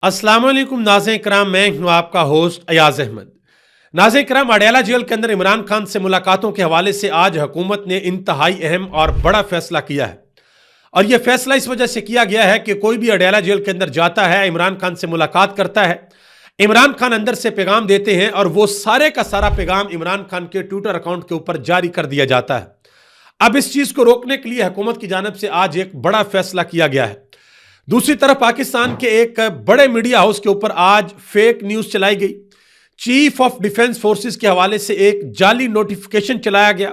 अस्सलाम वालेकुम नाज़रीन इकराम, मैं हूं आपका होस्ट अयाज अहमद। नाज़रीन इकराम, अडयाला जेल के अंदर इमरान खान से मुलाकातों के हवाले से आज हुकूमत ने इंतहाई अहम और बड़ा फैसला किया है। और यह फैसला इस वजह से किया गया है कि कोई भी अडयाला जेल के अंदर जाता है, इमरान खान से मुलाकात करता है, इमरान खान अंदर से पैगाम देते हैं और वो सारे का सारा पैगाम इमरान खान के ट्विटर अकाउंट के ऊपर जारी कर दिया जाता है। अब इस चीज को रोकने के लिए हुकूमत की जानिब से आज एक बड़ा फैसला किया गया है। दूसरी तरफ पाकिस्तान के एक बड़े मीडिया हाउस के ऊपर आज फेक न्यूज चलाई गई। चीफ ऑफ डिफेंस फोर्सेस के हवाले से एक जाली नोटिफिकेशन चलाया गया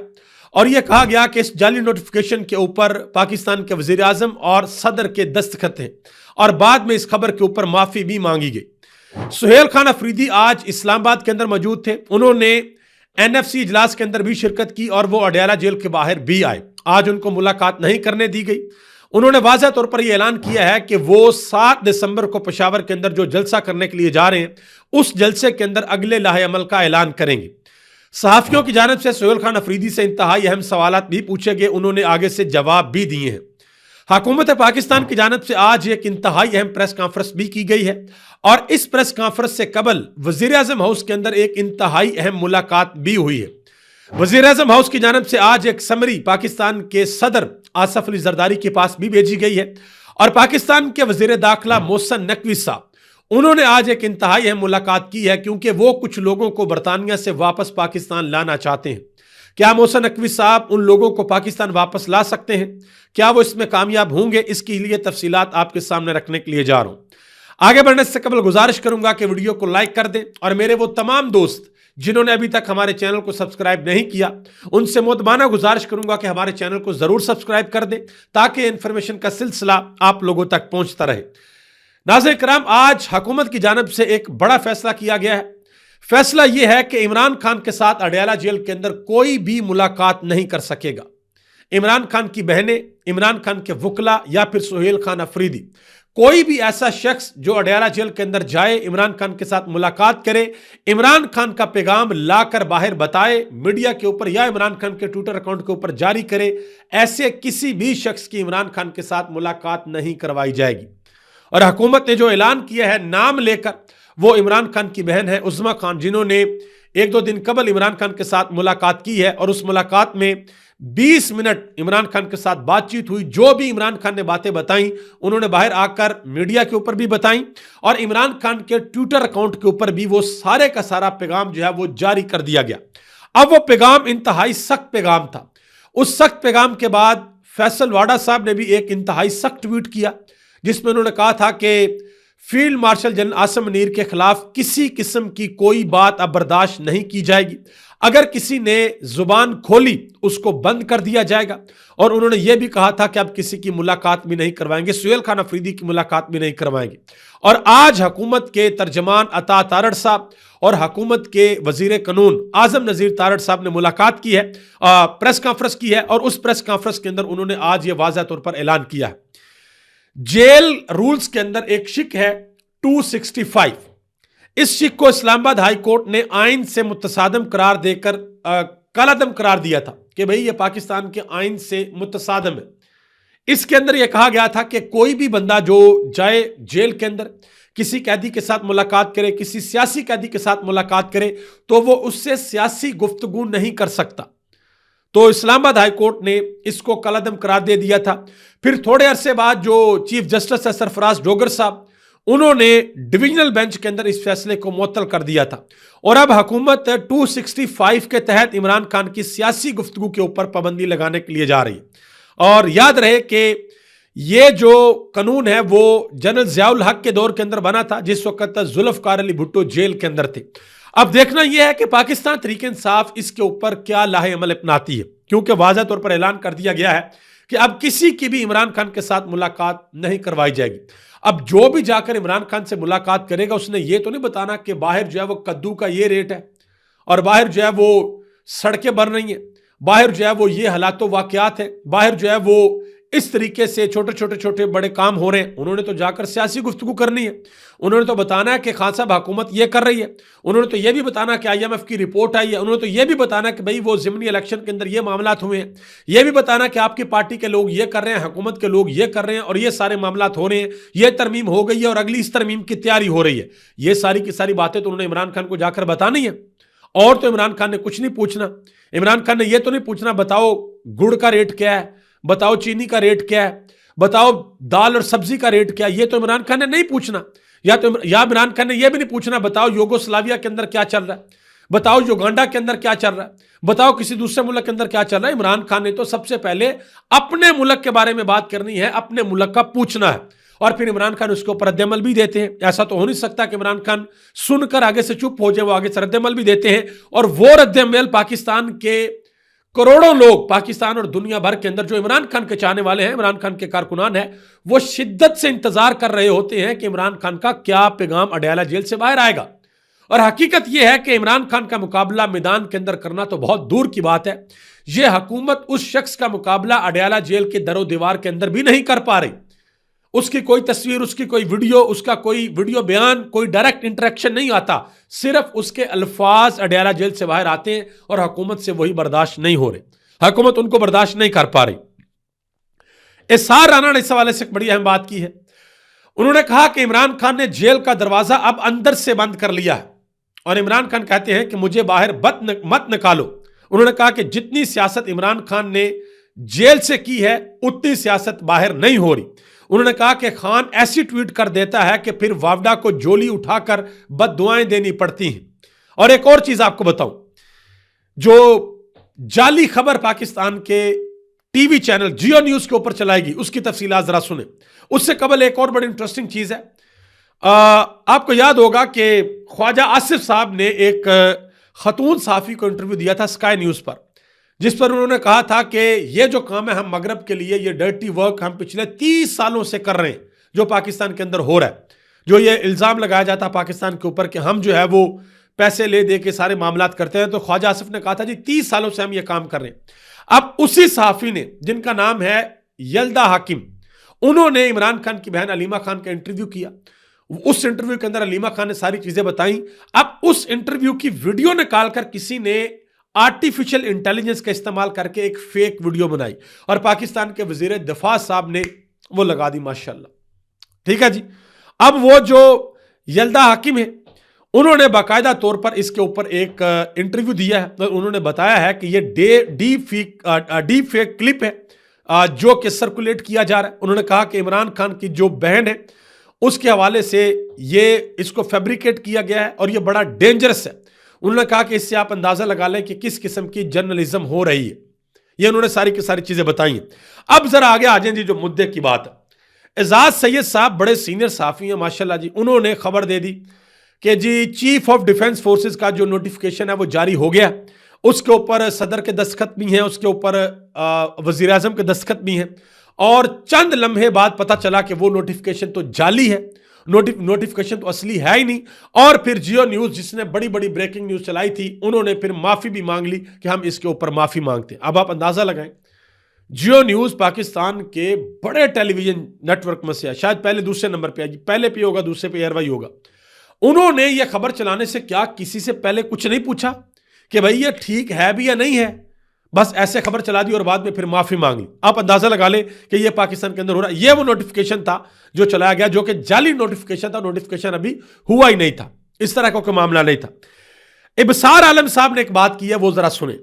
और यह कहा गया कि इस जाली नोटिफिकेशन के ऊपर पाकिस्तान के वजीर आजम और सदर के दस्तखत हैं और बाद में इस खबर के ऊपर माफी भी मांगी गई। सुहेल खान अफरीदी आज इस्लामाबाद के अंदर मौजूद थे। उन्होंने एनएफसी इजलास के अंदर भी शिरकत की और वो अडयाला जेल के बाहर भी आए। आज उनको मुलाकात नहीं करने दी गई। उन्होंने वाज़ह तौर पर यह ऐलान किया है कि वो 7 दिसंबर को पेशावर के अंदर जो जलसा करने के लिए जा रहे हैं, उस जलसे के अंदर अगले लाहे अमल का ऐलान करेंगे। सहाफियों की जानिब से सुहेल खान अफरीदी से इंतहाई अहम सवाल भी पूछे गए, उन्होंने आगे से जवाब भी दिए हैं। हुकूमत पाकिस्तान की जानिब से आज एक इंतहाई अहम प्रेस कॉन्फ्रेंस भी की गई है और इस प्रेस कॉन्फ्रेंस से कबल वजीर आजम हाउस के अंदर एक इंतहाई अहम मुलाकात भी हुई है। वजीर आजम हाउस की जानिब से आज एक समरी पाकिस्तान के सदर आसफ अली जरदारी के पास भी भेजी गई है और पाकिस्तान के वजीर दाखिला मोहसिन नकवी साहब, उन्होंने आज एक इंतहाई अहम मुलाकात की है क्योंकि वो कुछ लोगों को बरतानिया से वापस पाकिस्तान लाना चाहते हैं। क्या मोहसिन नकवी साहब उन लोगों को पाकिस्तान वापस ला सकते हैं? क्या वो इसमें कामयाब होंगे? इसके लिए तफसीलात आपके सामने रखने के लिए जा रहा हूं। आगे बढ़ने से कबल गुजारिश करूंगा कि वीडियो को लाइक कर दें और मेरे वो तमाम दोस्त जिन्होंने अभी तक हमारे चैनल को सब्सक्राइब नहीं किया, उनसे मुतमाना गुजारिश करूंगा कि हमारे चैनल को जरूर सब्सक्राइब कर दें ताकि इंफॉर्मेशन का सिलसिला आप लोगों तक पहुंचता रहे। नाज़रीन कराम, आज हुकूमत की जानिब से एक बड़ा फैसला किया गया है। फैसला यह है कि इमरान खान के साथ अडयाला जेल के अंदर कोई भी मुलाकात नहीं कर सकेगा। इमरान खान की बहनें, इमरान खान के वकला या फिर सुहेल खान अफरीदी, कोई भी ऐसा शख्स जो अडयाला जेल के अंदर जाए, इमरान खान के साथ मुलाकात करे, इमरान खान का पैगाम लाकर बाहर बताए मीडिया के ऊपर या इमरान खान के ट्विटर अकाउंट के ऊपर जारी करे, ऐसे किसी भी शख्स की इमरान खान के साथ मुलाकात नहीं करवाई जाएगी। और हुकूमत ने जो ऐलान किया है नाम लेकर, वो इमरान खान की बहन है उज़्मा खान, जिन्होंने 1-2 दिन कबल इमरान खान के साथ मुलाकात की है और उस मुलाकात में 20 मिनट इमरान खान के साथ बातचीत हुई। जो भी इमरान खान ने बातें बताई उन्होंने बाहर आकर मीडिया के ऊपर भी बताई और इमरान खान के ट्विटर अकाउंट के ऊपर भी वो सारे का सारा पैगाम जो है वो जारी कर दिया गया। अब वो पैगाम इंतहाई सख्त पैगाम था। उस सख्त पैगाम के बाद फैसल वाडा साहब ने भी एक इंतहाई सख्त ट्वीट किया जिसमें उन्होंने कहा था कि field marshal general Asim Munir के खिलाफ किसी किस्म की कोई बात अब बर्दाश्त नहीं की जाएगी। अगर किसी ने जुबान खोली उसको बंद कर दिया जाएगा। और उन्होंने यह भी कहा था कि अब किसी की मुलाकात भी नहीं करवाएंगे, सुहेल खान अफरीदी की मुलाकात भी नहीं करवाएंगे। और आज हुकूमत के तर्जमान अता तारड़ साहब और हुकूमत के वजीर कानून आजम नजीर तारड़ साहब ने मुलाकात की है, प्रेस कॉन्फ्रेंस की है और उस प्रेस कॉन्फ्रेंस के अंदर उन्होंने आज यह वाज़ह तौर पर ऐलान किया है। जेल रूल्स के अंदर एक शिक है 265। इस शिक को इस्लामाबाद हाई कोर्ट ने आइन से मुतसादम करार देकर कालादम करार दिया था कि भाई ये पाकिस्तान के आइन से मुतसादम है। इसके अंदर यह कहा गया था कि कोई भी बंदा जो जाए जेल के अंदर किसी कैदी के साथ मुलाकात करे, किसी सियासी कैदी के साथ मुलाकात करे, तो वो उससे सियासी गुफ्तगू नहीं कर सकता। तो इस्लामाबाद हाई कोर्ट ने इसको कलअदम करार दे दिया था। फिर थोड़े अरसे बाद जो चीफ जस्टिस है सरफराज डोगर साहब, उन्होंने डिविजनल बेंच के अंदर इस फैसले को मुअत्तल कर दिया था और अब हुकूमत 265 के तहत इमरान खान की सियासी गुफ्तगू के ऊपर पाबंदी लगाने के लिए जा रही है। और याद रहे कि ये जो कानून है वो जनरल ज़ियाउल हक के दौर के अंदर बना था जिस वक्त जुल्फ़िकार अली भुट्टो जेल के अंदर थे। अब देखना यह है कि पाकिस्तान तहरीक इंसाफ इसके ऊपर क्या लाहे अमल अपनाती है, क्योंकि वाज़ह तौर पर ऐलान कर दिया गया है कि अब किसी की भी इमरान खान के साथ मुलाकात नहीं करवाई जाएगी। अब जो भी जाकर इमरान खान से मुलाकात करेगा उसने ये तो नहीं बताना कि बाहर जो है वो कद्दू का ये रेट है और बाहर जो है वो सड़कें बन रही हैं, बाहर जो है वो ये हालात वाकयात है, बाहर जो है वो इस तरीके से छोटे बड़े काम हो रहे हैं, उन्होंने तो जाकर सियासी गुफ्तगू करनी है। उन्होंने तो बताना है कि खान साहब हुकूमत ये कर रही है, उन्होंने तो ये भी बताना कि IMF की रिपोर्ट आई है, उन्होंने तो ये भी बताना कि भाई वो ज़िमनी इलेक्शन के अंदर ये मामलात हुए हैं, ये भी बताना कि आपकी पार्टी के लोग ये कर रहे हैं, हुकूमत के लोग ये कर रहे हैं और ये सारे मामलात हो रहे हैं, ये तरमीम हो गई है और अगली इस तरमीम की तैयारी हो रही है। ये सारी की सारी बातें तो उन्होंने इमरान खान को जाकर बतानी है। और तो इमरान खान ने कुछ नहीं पूछना। इमरान खान ने यह तो नहीं पूछना बताओ गुड़ का रेट क्या है, बताओ चीनी का रेट क्या है, बताओ दाल और सब्जी का रेट क्या है। ये तो इमरान खान ने नहीं पूछना। या इमरान खान ने यह भी नहीं पूछना बताओ युगोस्लाविया के अंदर क्या चल रहा है, बताओ युगांडा के अंदर क्या चल रहा है, बताओ किसी दूसरे मुल्क के अंदर क्या चल रहा है। इमरान खान ने तो सबसे पहले अपने मुल्क के बारे में बात करनी है, अपने मुल्क का पूछना है और फिर इमरान खान उसके ऊपर रद्दमल भी देते हैं। ऐसा तो हो नहीं सकता कि इमरान खान सुनकर आगे से चुप हो जाए, वो आगे से रद्दमल भी देते हैं। और वो रद्दमल पाकिस्तान के करोड़ों लोग, पाकिस्तान और दुनिया भर के अंदर जो इमरान खान के चाहने वाले हैं, इमरान खान के कारकुनान हैं, वो शिद्दत से इंतजार कर रहे होते हैं कि इमरान खान का क्या पैगाम अडयाला जेल से बाहर आएगा। और हकीकत यह है कि इमरान खान का मुकाबला मैदान के अंदर करना तो बहुत दूर की बात है। यह हुकूमत उस शख्स का मुकाबला अडयाला जेल के दरो दीवार के अंदर भी नहीं कर पा रही। उसकी कोई तस्वीर, उसकी कोई वीडियो, उसका कोई वीडियो बयान, कोई डायरेक्ट इंटरेक्शन नहीं आता। सिर्फ उसके अल्फाज अडयाला जेल से बाहर आते हैं और हुकूमत से वही बर्दाश्त नहीं हो रहे, हुकूमत उनको बर्दाश्त नहीं कर पा रही। एहसार राना ने इस हवाले से एक बड़ी अहम बात की है। उन्होंने कहा कि इमरान खान ने जेल का दरवाजा अब अंदर से बंद कर लिया है और इमरान खान कहते हैं कि मुझे बाहर मत निकालो। उन्होंने कहा कि जितनी सियासत इमरान खान ने जेल से की है उतनी सियासत बाहर नहीं हो रही। उन्होंने कहा कि खान ऐसी ट्वीट कर देता है कि फिर वावडा को जोली उठाकर बद्दुआएं देनी पड़ती हैं। और एक और चीज आपको बताऊं, जो जाली खबर पाकिस्तान के टीवी चैनल जियो न्यूज के ऊपर चलाएगी उसकी तफसीलात जरा सुने। उससे कबल एक और बड़ी इंटरेस्टिंग चीज है। आपको याद होगा कि ख्वाजा आसिफ साहब ने एक खतून सहाफी को इंटरव्यू दिया था स्काई न्यूज पर, जिस पर उन्होंने कहा था कि ये जो काम है हम मगरब के लिए, ये डर्टी वर्क हम पिछले 30 सालों से कर रहे हैं, जो पाकिस्तान के अंदर हो रहा है, जो ये इल्ज़ाम लगाया जाता है पाकिस्तान के ऊपर कि हम जो है वो पैसे ले दे के सारे मामलात करते हैं। तो ख्वाजा आसिफ ने कहा था जी 30 सालों से हम ये काम कर रहे हैं। अब उसी सहाफ़ी ने, जिनका नाम है यल्दा हाकिम, उन्होंने इमरान खान की बहन अलीमा खान का इंटरव्यू किया। उस इंटरव्यू के अंदर अलीमा खान ने सारी चीज़ें बताई। अब उस इंटरव्यू की वीडियो निकालकर किसी ने आर्टिफिशियल इंटेलिजेंस का इस्तेमाल करके एक फेक वीडियो बनाई और पाकिस्तान के वजीर दिफा साहब ने वो लगा दी, माशाल्लाह। ठीक है जी। अब वो जो यल्दा हाकिम है, उन्होंने बाकायदा तौर पर इसके ऊपर एक इंटरव्यू दिया है और उन्होंने बताया है कि ये डीप फेक क्लिप है जो कि सर्कुलेट किया जा रहा है। उन्होंने कहा कि इमरान खान की जो बहन है उसके हवाले से ये इसको फैब्रिकेट किया गया है और ये बड़ा डेंजरस है। उन्होंने कहा कि इससे आप अंदाजा लगा लें कि किस किस्म की जर्नलिज्म हो रही है। ये उन्होंने सारी की सारी चीजें बताई हैं। अब जरा आगे आ जाए जी, जो मुद्दे की बात है। एजाज सैयद साहब बड़े सीनियर साफी हैं माशाल्लाह जी, उन्होंने खबर दे दी कि जी चीफ ऑफ डिफेंस फोर्सेस का जो नोटिफिकेशन है वो जारी हो गया। उसके ऊपर सदर के दस्तखत भी हैं, उसके ऊपर वजीर आजम के दस्तखत भी हैं और चंद लम्हे बाद पता चला कि वो नोटिफिकेशन तो जाली है, नोटिफिकेशन तो असली है ही नहीं। और फिर जियो न्यूज, जिसने बड़ी बड़ी ब्रेकिंग न्यूज चलाई थी, उन्होंने फिर माफी भी मांग ली कि हम इसके ऊपर माफी मांगते हैं। अब आप अंदाजा लगाएं, जियो न्यूज पाकिस्तान के बड़े टेलीविजन नेटवर्क में से है, शायद पहले दूसरे नंबर पे आएगी, पहले पे होगा, दूसरे पे एयरवाई होगा। उन्होंने यह खबर चलाने से क्या किसी से पहले कुछ नहीं पूछा कि भाई ये ठीक है भी या नहीं है, बस ऐसे खबर चला दी और बाद में फिर माफी मांग ली। आप अंदाजा लगा ले कि ये पाकिस्तान के अंदर हो रहा है। ये वो नोटिफिकेशन था जो चलाया गया, जो कि जाली नोटिफिकेशन था, नोटिफिकेशन अभी हुआ ही नहीं था, इस तरह का कोई मामला नहीं था। इब्सार आलम साहब ने एक बात की है, वो जरा सुने।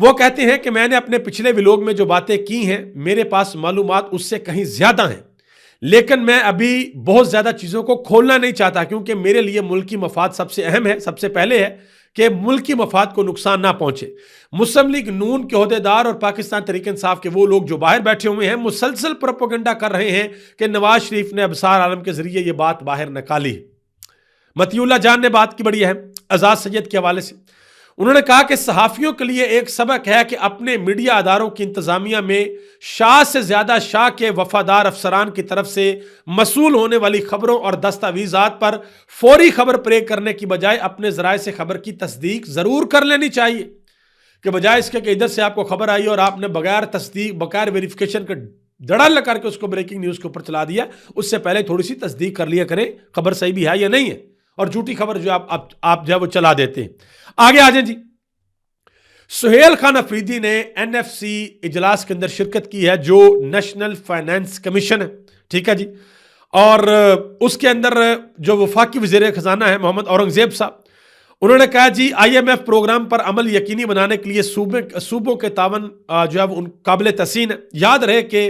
वो कहते हैं कि मैंने अपने पिछले व्लॉग में जो बातें की हैं, मेरे पास मालूमात उससे कहीं ज्यादा हैं, लेकिन मैं अभी बहुत ज्यादा चीजों को खोलना नहीं चाहता क्योंकि मेरे लिए मुल्की मफाद सबसे अहम है। सबसे पहले है कि मुल्की मफाद को नुकसान ना पहुंचे। मुस्लिम लीग नून के ओहदेदार और पाकिस्तान तहरीक इंसाफ के वो लोग जो बाहर बैठे हुए हैं मुसलसल प्रोपेगेंडा कर रहे हैं कि नवाज शरीफ ने अब्सार आलम के जरिए ये बात बाहर निकाली। मतियुल्लाह जान ने बात की बड़ी अहम, एजाज सैयद के हवाले से उन्होंने कहा कि सहाफियों के लिए एक सबक है कि अपने मीडिया अदारों की इंतजामिया में शाह से ज्यादा शाह के वफादार अफसरान की तरफ से मसूल होने वाली खबरों और दस्तावेजात पर फौरी खबर प्रे करने की बजाय अपने जराए से खबर की तस्दीक जरूर कर लेनी चाहिए, कि बजाय इसके कि इधर से आपको खबर आई और आपने बगैर तस्दीक, बगैर वेरिफिकेशन के धड़ल्ला करके उसको ब्रेकिंग न्यूज के ऊपर चला दिया। उससे पहले थोड़ी सी तस्दीक कर लिया करें खबर सही भी है या नहीं है, और झूठी खबर जो आप जो वो चला देते हैं। आगे आ जाए जी। सुहेल खान अफरीदी ने एनएफसी इजलास के अंदर शिरकत की है, जो नेशनल फाइनेंस कमीशन है, ठीक है जी। और उसके अंदर जो वफाकी वज़ीर खजाना है मोहम्मद औरंगजेब साहब, उन्होंने कहा जी आईएमएफ प्रोग्राम पर अमल यकीनी बनाने के लिए सूबों के तावन जो है उन काबिल तहसीन है। याद रहे कि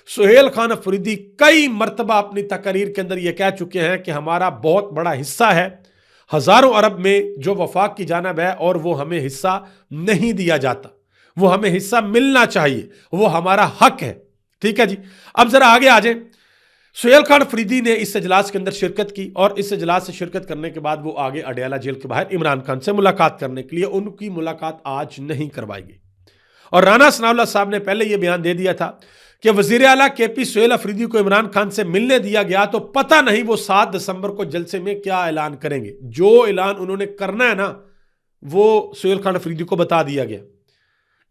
सुहेल खान अफरीदी कई मरतबा अपनी तकरीर के अंदर यह कह चुके हैं कि हमारा बहुत बड़ा हिस्सा है हजारों अरब में जो वफाक की जानिब है, और वो हमें हिस्सा नहीं दिया जाता, वो हमें हिस्सा मिलना चाहिए, वो हमारा हक है, ठीक है जी। अब जरा आगे आ जाए। सुहेल खान अफरीदी ने इस इजलास के अंदर शिरकत की, और इस इजलास से शिरकत करने के बाद वो आगे अडयाला जेल के बाहर इमरान खान से मुलाकात करने के लिए, उनकी मुलाकात आज नहीं करवाई गई। और राना सनाउल्लाह साहब ने पहले यह बयान दे दिया था कि वजीर आला केपी सुहेल अफरीदी को इमरान खान से मिलने दिया गया तो पता नहीं वो 7 दिसंबर को जलसे में क्या ऐलान करेंगे। जो ऐलान उन्होंने करना है ना, वो सुहेल खान अफरीदी को बता दिया गया।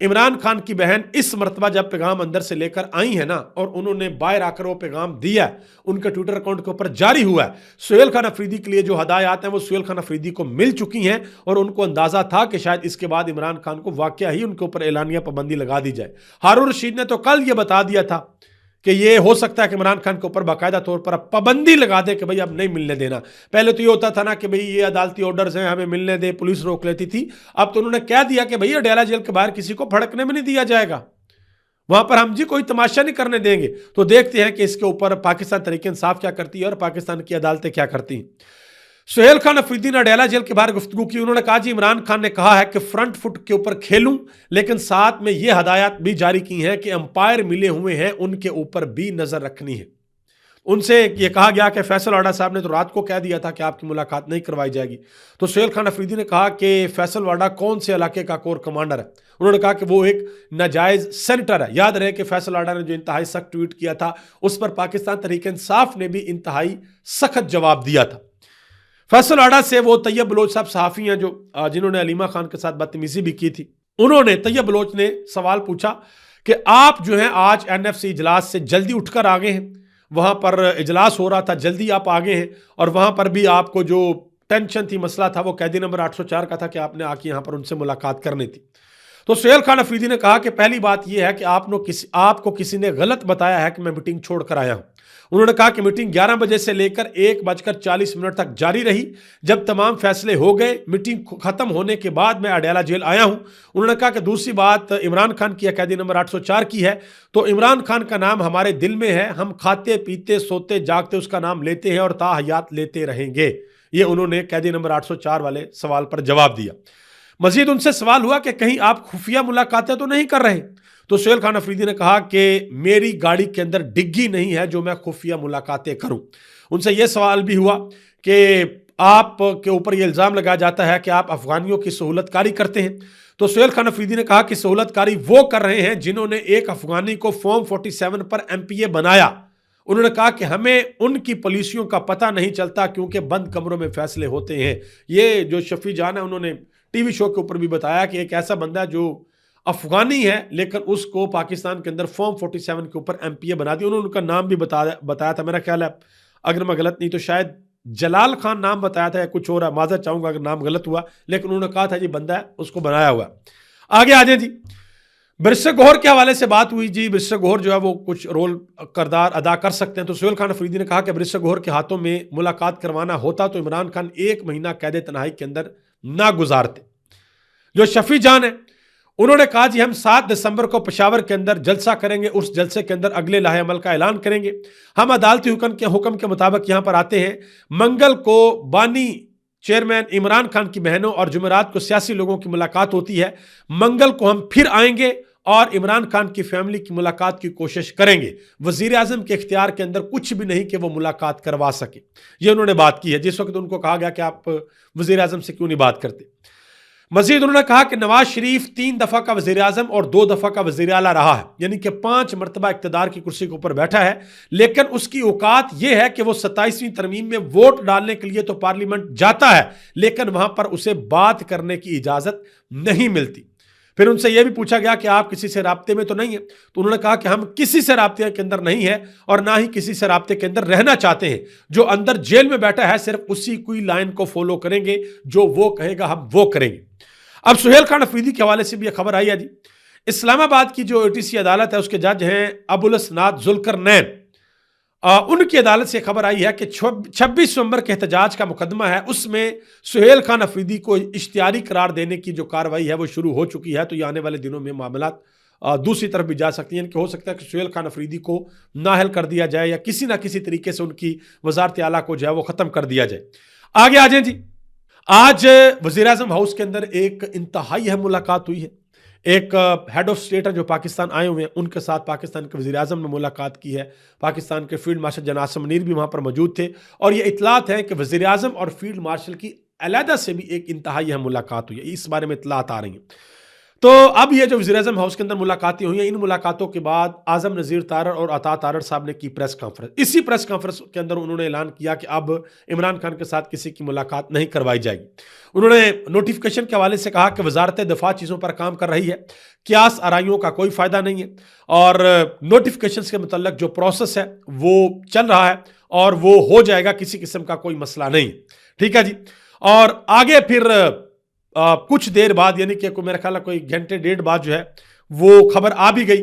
इमरान खान की बहन इस मरतबा जब पैगाम अंदर से लेकर आई है ना, और उन्होंने बाहर आकर वो पैगाम दिया, उनके ट्विटर अकाउंट के ऊपर जारी हुआ है, सुहेल खान अफरीदी के लिए जो हदायत हैं वो सुहेल खान अफरीदी को मिल चुकी हैं, और उनको अंदाजा था कि शायद इसके बाद इमरान खान को वाकया ही उनके ऊपर एलानिया पाबंदी लगा दी जाए। हारून रशीद ने तो कल ये बता दिया था कि ये हो सकता है कि इमरान खान के ऊपर बाकायदा तौर पर अब पाबंदी लगा दे कि भाई अब नहीं मिलने देना। पहले तो ये होता था ना कि भाई ये अदालती ऑर्डर्स हैं, हमें मिलने दे, पुलिस रोक लेती थी। अब तो उन्होंने कह दिया कि भाई अडयाला जेल के बाहर किसी को फड़कने में नहीं दिया जाएगा, वहां पर हम जी कोई तमाशा नहीं करने देंगे। तो देखते हैं कि इसके ऊपर पाकिस्तान तहरीक इंसाफ क्या करती है और पाकिस्तान की अदालतें क्या करती हैं। सुहेल खान अफरीदी ने अडयाला जेल के बाहर गुफ्तगू की। उन्होंने कहा जी इमरान खान ने कहा है कि फ्रंट फुट के ऊपर खेलूं, लेकिन साथ में यह हदायत भी जारी की है कि अंपायर मिले हुए हैं उनके ऊपर भी नजर रखनी है। उनसे यह कहा गया कि फैसल वाडा साहब ने तो रात को कह दिया था कि आपकी मुलाकात नहीं करवाई जाएगी। तो सुहेल खान अफरीदी ने कहा कि फैसल वाडा कौन से इलाके का कोर कमांडर है। उन्होंने कहा कि वो एक नाजायज सेनेटर है। याद रहे कि फैसल वाडा ने जो इंतहाई सख्त ट्वीट किया था, उस पर पाकिस्तान तहरीक इंसाफ ने भी इंतहाई सख्त जवाब दिया था। फैसल वाडा से वो तैयब बलोच साहब सहाफ़ी हैं जो जिन्होंने अलीमा खान के साथ बदतमीजी भी की थी। उन्होंने, तैयब बलोच ने सवाल पूछा कि आप जो हैं आज एनएफसी इजलास से जल्दी उठकर आ गए हैं, वहां पर इजलास हो रहा था, जल्दी आप आ गए हैं, और वहां पर भी आपको जो टेंशन थी, मसला था, वो कैदी नंबर 804 का था कि आपने आके यहां पर उनसे मुलाकात करनी थी। तो सुहेल खान अफरीदी ने कहा कि पहली बात यह है कि आपको किसी ने गलत बताया है कि मैं मीटिंग छोड़कर आया हूं। उन्होंने कहा कि मीटिंग 11 बजे से लेकर 1:40 तक जारी रही। जब तमाम फैसले हो गए, मीटिंग खत्म होने के बाद मैं अडयाला जेल आया हूं। उन्होंने कहा कि दूसरी बात इमरान खान की कैदी नंबर 804 की है, तो इमरान खान का नाम हमारे दिल में है, हम खाते पीते सोते जागते उसका नाम लेते हैं और ताहयात लेते रहेंगे। ये उन्होंने कैदी नंबर 804 वाले सवाल पर जवाब दिया। मजीद उनसे सवाल हुआ कि कहीं आप खुफिया मुलाकातें तो नहीं कर रहे। तो सुहेल खान अफरीदी ने कहा कि मेरी गाड़ी के अंदर डिग्गी नहीं है जो मैं खुफिया मुलाकातें करूं। उनसे यह सवाल भी हुआ कि आप के ऊपर यह इल्ज़ाम लगाया जाता है कि आप अफगानियों की सहूलतकारी करते हैं। तो सुहेल खान अफरीदी ने कहा कि सहूलतकारी वो कर रहे हैं जिन्होंने एक अफगानी को फॉर्म 47 पर MPA बनाया। उन्होंने कहा कि हमें उनकी पॉलिसियों का पता नहीं चलता क्योंकि बंद कमरों में फैसले होते हैं। ये जो शफी जान है, उन्होंने टीवी शो के ऊपर भी बताया कि एक ऐसा बंदा जो अफगानी है लेकिन उसको पाकिस्तान के अंदर फॉर्म 47 के ऊपर MPA बना दिया। उन्होंने उनका नाम भी बताया था, मेरा ख्याल है अगर मैं गलत नहीं तो शायद जलाल खान नाम बताया था या कुछ और है, माजर चाहूंगा अगर नाम गलत हुआ, लेकिन उन्होंने कहा था जी बंदा है, उसको बनाया हुआ। आगे आ जाए जी। बिरसा गौहर के हवाले से बात हुई जी। बिरसा गौहर जो है वो कुछ रोल किरदार अदा कर सकते हैं। तो सुहेल खान अफरीदी ने कहा कि बिरसा गौहर के हाथों में मुलाकात करवाना होता तो इमरान खान 1 महीना कैद तन्हाई के अंदर ना गुजारते। जो शफी जान है, उन्होंने कहा जी हम 7 दिसंबर को पेशावर के अंदर जलसा करेंगे, उस जलसे के अंदर अगले लाहे अमल का ऐलान करेंगे। हम अदालती हुक्म के मुताबिक यहां पर आते हैं। मंगल को बानी चेयरमैन इमरान खान की बहनों और जुमेरात को सियासी लोगों की मुलाकात होती है। मंगल को हम फिर आएंगे और इमरान खान की फैमिली की मुलाकात की कोशिश करेंगे। वजीर आजम के इख्तियार के अंदर कुछ भी नहीं कि वो मुलाकात करवा सके। ये उन्होंने बात की है, जिस वक्त उनको कहा गया कि आप वजीर आजम से क्यों नहीं बात करते। मजीद उन्होंने कहा कि नवाज शरीफ 3 दफा का वजीर आजम और 2 दफा का वजीर आला रहा है, यानी कि 5 मरतबा इख्तिदार की कुर्सी के ऊपर बैठा है, लेकिन उसकी औकात यह है कि वो 27वीं तरमीम में वोट डालने के लिए तो पार्लियामेंट जाता है, लेकिन वहां पर उसे बात करने की इजाजत नहीं मिलती। फिर उनसे यह भी पूछा गया कि आप किसी से राब्ते में तो नहीं है, तो उन्होंने कहा कि हम किसी से राब्ते के अंदर नहीं है और ना ही किसी से राब्ते के अंदर रहना चाहते हैं। जो अंदर जेल में बैठा है सिर्फ उसी की लाइन को फॉलो करेंगे, जो वो कहेगा हम वो करेंगे। अब सुहेल खान अफरीदी के हवाले से भी यह खबर आई है जी। इस्लामाबाद की जो एटीसी अदालत है उसके जज हैं अबुल असनाद जुल्करनैन, उनकी अदालत से खबर आई है कि 26 नवंबर के एहतजाज का मुकदमा है, उसमें सुहेल खान अफरीदी को इश्तियारी करार देने की जो कार्रवाई है वो शुरू हो चुकी है। तो ये आने वाले दिनों में मामला दूसरी तरफ भी जा सकती हैं कि हो सकता है कि सुहेल खान अफरीदी को नाअहल कर दिया जाए या किसी ना किसी तरीके से उनकी वजारत आला को जो है वो ख़त्म कर दिया जाए। आगे आ जाए जी। आज वज़ीर आज़म हाउस के अंदर एक इंतहाई अहम मुलाकात हुई है। एक हेड ऑफ स्टेट है जो पाकिस्तान आए हुए हैं, उनके साथ पाकिस्तान के वज़ीर आज़म ने मुलाकात की है। पाकिस्तान के फील्ड मार्शल जनाब आसिम मुनीर भी वहाँ पर मौजूद थे और ये इतलात है कि वज़ीर आज़म और फील्ड मार्शल की अलहदा से भी एक इंतहाई अहम मुलाकात हुई है। इस बारे में इतलात आ रही हैं। तो अब ये जो वज़ीर आज़म हाउस के अंदर मुलाकातें हुई हैं, इन मुलाकातों के बाद आज़म नज़ीर तारड़ और अता तारड़ साहब ने की प्रेस कॉन्फ्रेंस। इसी प्रेस कॉन्फ्रेंस के अंदर उन्होंने ऐलान किया कि अब इमरान खान के साथ किसी की मुलाकात नहीं करवाई जाएगी। उन्होंने नोटिफिकेशन के हवाले से कहा कि वजारत दफा चीज़ों पर काम कर रही है, क्यास आराइयों का कोई फ़ायदा नहीं है और नोटिफिकेशन के मुतल्लिक जो प्रोसेस है वो चल रहा है और वो हो जाएगा, किसी किस्म का कोई मसला नहीं। ठीक है जी। और आगे फिर कुछ देर बाद यानी कि मेरा ख्याल है कोई घंटे डेढ़ बाद जो है वो खबर आ भी गई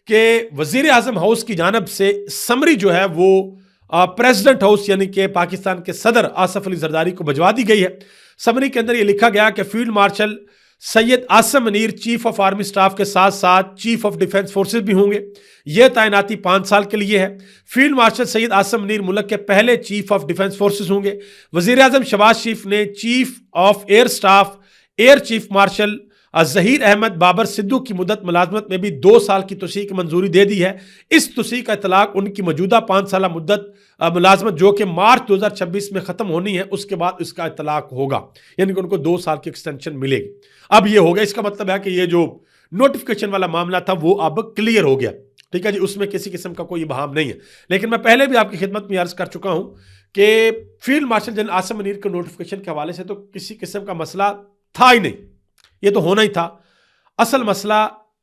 कि वज़ीर आज़म हाउस की जानिब से समरी जो है वो प्रेसिडेंट हाउस यानी कि पाकिस्तान के सदर आसिफ अली जरदारी को भिजवा दी गई है। समरी के अंदर ये लिखा गया कि field marshal Syed Asim Munir chief of army staff के साथ साथ चीफ ऑफ डिफेंस फोर्सेस भी होंगे। यह तैनाती 5 साल के लिए है। फील्ड मार्शल सैयद आसिम मुनीर मुल्क के पहले चीफ ऑफ डिफेंस फोर्सेस होंगे। वज़ीर आज़म शहबाज शरीफ ने chief of air staff air chief marshal Zaheer Ahmed Babar Sidhu की मुद्दत मुलाजमत में भी 2 साल की तोसी की मंजूरी दे दी है। इस तोसी का इतलाक उनकी मौजूदा 5 साल मुद्दत मुलाजमत जो कि मार्च 2026 में ख़त्म होनी है उसके बाद इसका इतलाक होगा, यानी कि उनको 2 साल की एक्सटेंशन मिलेगी। अब ये हो गया, इसका मतलब है कि ये जो नोटिफिकेशन वाला मामला था वो अब क्लियर हो गया। ठीक है जी, उसमें किसी किस्म का कोई इबहाम नहीं है। लेकिन मैं पहले भी आपकी खिदमत में अर्ज कर चुका हूं कि field marshal general Asim Munir के नोटिफिकेशन के हवाले से तो किसी किस्म का मसला था ही नहीं, ये तो होना ही था। असल मसला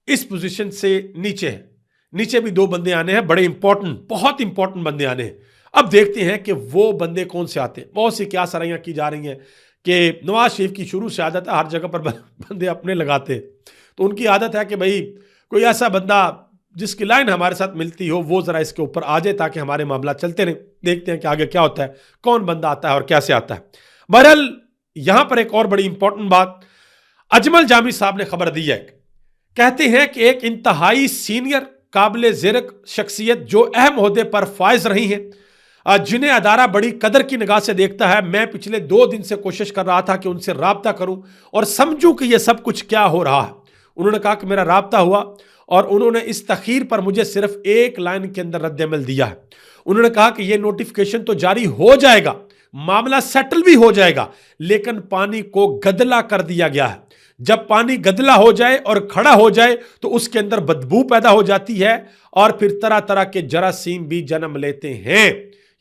इस पोजीशन से नीचे है। नीचे भी 2 बंदे आने हैं, बड़े इंपॉर्टेंट, बहुत इंपॉर्टेंट बंदे आने हैं। अब देखते हैं कि वो बंदे कौन से आते हैं। बहुत सी क्या सराइयां की जा रही हैं कि नवाज शरीफ की शुरू से आदत है हर जगह पर बंदे अपने लगाते हैं। तो उनकी आदत है कि भाई कोई ऐसा बंदा जिसकी लाइन हमारे साथ मिलती हो वो जरा इसके ऊपर आ जाए ताकि हमारे मामला चलते रहे। देखते हैं कि आगे क्या होता है, कौन बंदा आता है और कैसे आता है। बहरहाल यहां पर एक और बड़ी इंपॉर्टेंट बात अजमल जामी साहब ने खबर दी है। कहते हैं कि एक इंतहाई सीनियर काबिल ज़िक्र शख्सियत जो अहम ओहदे पर फायज रही हैं, जिन्हें अदारा बड़ी कदर की निगाह से देखता है, मैं पिछले 2 दिन से कोशिश कर रहा था कि उनसे राब्ता करूं और समझूं कि यह सब कुछ क्या हो रहा है। उन्होंने कहा कि मेरा राब्ता हुआ और उन्होंने इस तखीर पर मुझे सिर्फ एक लाइन के अंदर रद्द-ए-अमल दिया है। उन्होंने कहा कि यह नोटिफिकेशन तो जारी हो जाएगा, मामला सेटल भी हो जाएगा, लेकिन पानी को गदला कर दिया गया है। जब पानी गदला हो जाए और खड़ा हो जाए तो उसके अंदर बदबू पैदा हो जाती है और फिर तरह तरह के जरासीम भी जन्म लेते हैं।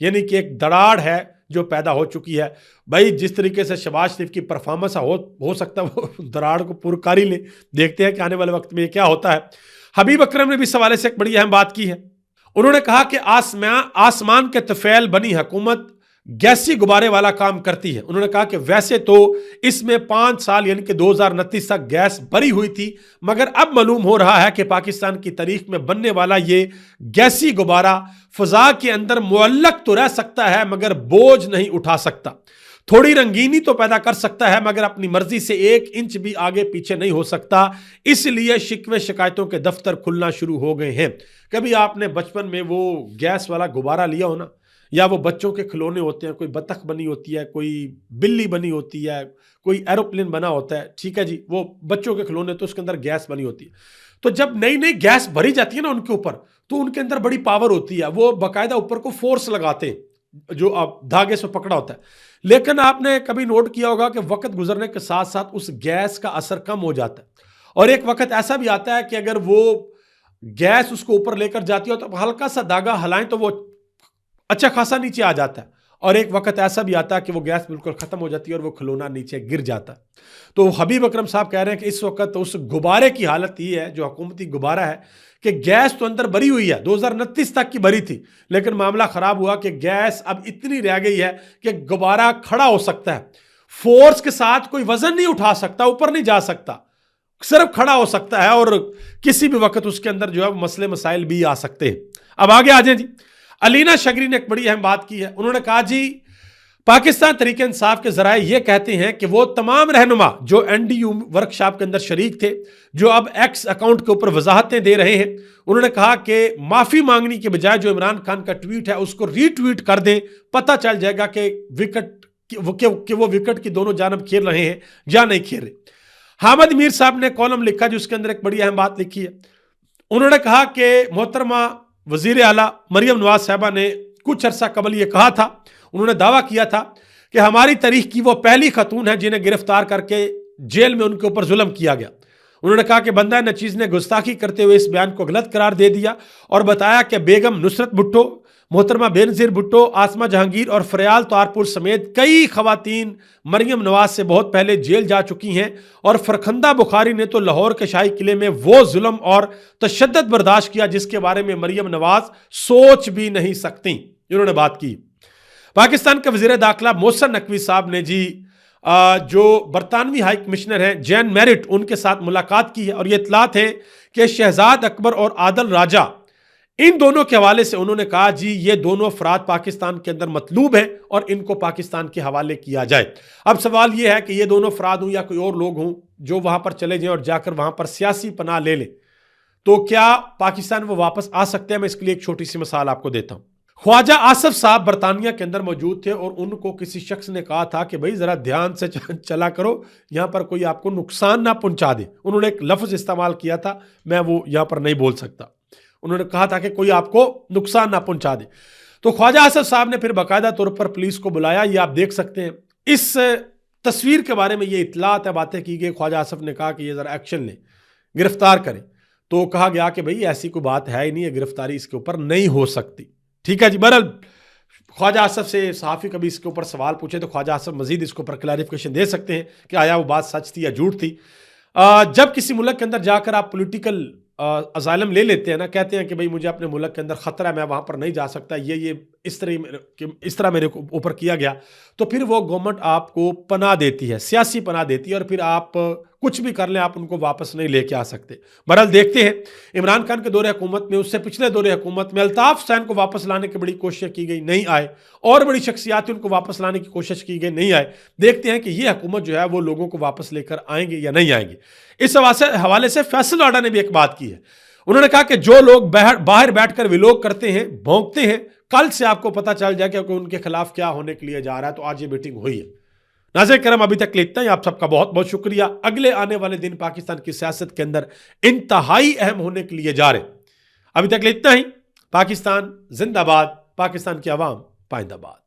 यानी कि एक दराड़ है जो पैदा हो चुकी है। भाई जिस तरीके से शहबाज शरीफ की परफॉर्मेंस हो सकता है वो दराड़ को पुरकारी ले। देखते हैं कि आने वाले वक्त में क्या होता है। हबीब अकरम ने भी इस हवाले से एक बड़ी अहम बात की है। उन्होंने कहा कि आसमान के तफैल बनी हुकूमत गैसी गुब्बारे वाला काम करती है। उन्होंने कहा कि वैसे तो इसमें 5 साल यानी कि 2029 तक गैस भरी हुई थी, मगर अब मालूम हो रहा है कि पाकिस्तान की तारीख में बनने वाला ये गैसी गुब्बारा फजा के अंदर मुअल्लक तो रह सकता है मगर बोझ नहीं उठा सकता। थोड़ी रंगीनी तो पैदा कर सकता है मगर अपनी मर्जी से 1 इंच भी आगे पीछे नहीं हो सकता। इसलिए शिकवे शिकायतों के दफ्तर खुलना शुरू हो गए हैं। कभी आपने बचपन में वो गैस वाला गुब्बारा लिया हो ना, या वो बच्चों के खिलौने होते हैं, कोई बतख बनी होती है, कोई बिल्ली बनी होती है, कोई एरोप्लेन बना होता है। ठीक है जी, वो बच्चों के खिलौने, तो उसके अंदर गैस बनी होती है। तो जब नई नई गैस भरी जाती है ना उनके ऊपर, तो उनके अंदर बड़ी पावर होती है। वो बाकायदा ऊपर को फोर्स लगाते हैं जो आप धागे से पकड़ा होता है। लेकिन आपने कभी नोट किया होगा कि वक्त गुजरने के साथ साथ उस गैस का असर कम हो जाता है और एक वक्त ऐसा भी आता है कि अगर वो गैस उसको ऊपर लेकर जाती हो तो हल्का सा धागा हिलाएं तो वो अच्छा खासा नीचे आ जाता है और एक वक्त ऐसा भी आता है कि वो गैस बिल्कुल खत्म हो जाती है और वो खिलौना नीचे गिर जाता। तो हबीब अकरम साहब कह रहे हैं कि इस वक्त उस गुब्बारे की हालत ये है, जो हुकूमती गुब्बारा है, कि गैस तो अंदर भरी हुई है, 2029 तक की भरी थी, लेकिन मामला खराब हुआ कि गैस अब इतनी रह गई है कि गुब्बारा खड़ा हो सकता है, फोर्स के साथ कोई वजन नहीं उठा सकता, ऊपर नहीं जा सकता, सिर्फ खड़ा हो सकता है और किसी भी वक्त उसके अंदर जो है मसले मसाइल भी आ सकते हैं। अब आगे आ जाए जी। अलीना शगरी ने एक बड़ी अहम बात की है। उन्होंने कहा जी पाकिस्तान तरीके इंसाफ के जराए ये कहते हैं कि वो तमाम रहनुमा जो एनडीयू वर्कशॉप के अंदर शरीक थे, जो अब एक्स अकाउंट के ऊपर वजाहतें दे रहे हैं, उन्होंने कहा कि माफी मांगने के बजाय जो इमरान खान का ट्वीट है उसको रीट्वीट कर दें, पता चल जाएगा कि वो विकेट की दोनों जानब खेल रहे हैं या नहीं खेल रहे। हामिद मीर साहब ने कॉलम लिखा जिसके अंदर एक बड़ी अहम बात लिखी है। उन्होंने कहा कि मोहतरमा वजीर आला मरियम नवाज साहबा ने कुछ अरसा कबल ये कहा था, उन्होंने दावा किया था कि हमारी तारीख की वो पहली खतून है जिन्हें गिरफ्तार करके जेल में उनके ऊपर जुल्म किया गया। उन्होंने कहा कि बंदा नचीज ने गुस्ताखी करते हुए इस बयान को गलत करार दे दिया और बताया कि बेगम नुसरत भुट्टो, मोहतरमा बेनजीर भुट्टो, आसमा जहांगीर और फरियाल तारपुर समेत कई खवातीन मरियम नवाज से बहुत पहले जेल जा चुकी हैं और फरखंदा बुखारी ने तो लाहौर के शाही किले में वो जुल्म और तशद्दुद बर्दाश्त किया जिसके बारे में मरियम नवाज सोच भी नहीं सकती। इन्होंने बात की। पाकिस्तान के वजीर दाखिला मोहसिन नकवी साहब ने जी जो बरतानवी हाई कमिश्नर हैं जैन मेरिट, उनके साथ मुलाकात की है और ये इतलात है कि शहजाद अकबर और आदल राजा, इन दोनों के हवाले से उन्होंने कहा जी ये दोनों अफराद पाकिस्तान के अंदर मतलूब हैं और इनको पाकिस्तान के हवाले किया जाए। अब सवाल ये है कि ये दोनों अफराद हों या कोई और लोग हों जो वहां पर चले जाएं और जाकर वहां पर सियासी पनाह ले लें, तो क्या पाकिस्तान वो वापस आ सकते हैं? मैं इसके लिए एक छोटी सी मिसाल आपको देता हूं। ख्वाजा आसिफ साहब बरतानिया के अंदर मौजूद थे और उनको किसी शख्स ने कहा था कि भाई जरा ध्यान से चला करो, यहां पर कोई आपको नुकसान ना पहुंचा दे। उन्होंने एक लफ्ज इस्तेमाल किया था, मैं वो यहां पर नहीं बोल सकता। उन्होंने कहा था कि कोई आपको नुकसान ना पहुंचा दे। तो ख्वाजा आसिफ साहब ने फिर बाकायदा तौर पर पुलिस को बुलाया, ये आप देख सकते हैं। इस तस्वीर के बारे में ये इतलात है, बातें की गई। ख्वाजा आसिफ ने कहा कि ये जरा एक्शन लें, गिरफ्तार करें। तो कहा गया कि भाई ऐसी कोई बात है ही नहीं, गिरफ्तारी इसके ऊपर नहीं हो सकती। ठीक है जी। बहरहाल ख्वाजा आसिफ से सहाफ़ी कभी इसके ऊपर सवाल पूछे तो ख्वाजा आसिफ मजीद इसके ऊपर क्लैरिफिकेशन दे सकते हैं कि आया वो बात सच थी या झूठ थी। जब किसी मुल्क के अंदर जाकर आप पॉलिटिकल असाइलम ले लेते हैं ना, कहते हैं कि भाई मुझे अपने मुल्क के अंदर खतरा है, मैं वहां पर नहीं जा सकता, ये इस तरह मेरे ऊपर किया गया, तो फिर वो गवर्नमेंट आपको पनाह देती है, सियासी पनाह देती है और फिर आप कुछ भी कर लें आप उनको वापस नहीं लेके आ सकते। बहरहाल देखते हैं, इमरान खान के दौरे हुकूमत में, उससे पिछले दौरे हुकूमत में अल्ताफ हुसैन को वापस लाने की बड़ी कोशिश की गई, नहीं आए, और बड़ी शख्सियात उनको वापस लाने की कोशिश की गई, नहीं आए। देखते हैं कि ये हुकूमत जो है वो लोगों को वापस लेकर आएंगे या नहीं आएंगे। इस हवाले से फैसल आडा ने भी एक बात की है। उन्होंने कहा कि जो लोग बाहर बैठकर विलोक करते हैं, भौंकते हैं, कल से आपको पता चल जाए कि उनके खिलाफ क्या होने के लिए जा रहा है। तो आज ये मीटिंग हुई है। नाज़रीन करम, अभी तक इतना ही। आप सबका बहुत बहुत शुक्रिया। अगले आने वाले दिन पाकिस्तान की सियासत के अंदर इंतहाई अहम होने के लिए जा रहे। अभी तक इतना ही। पाकिस्तान जिंदाबाद, पाकिस्तान की आवाम पाइंदाबाद।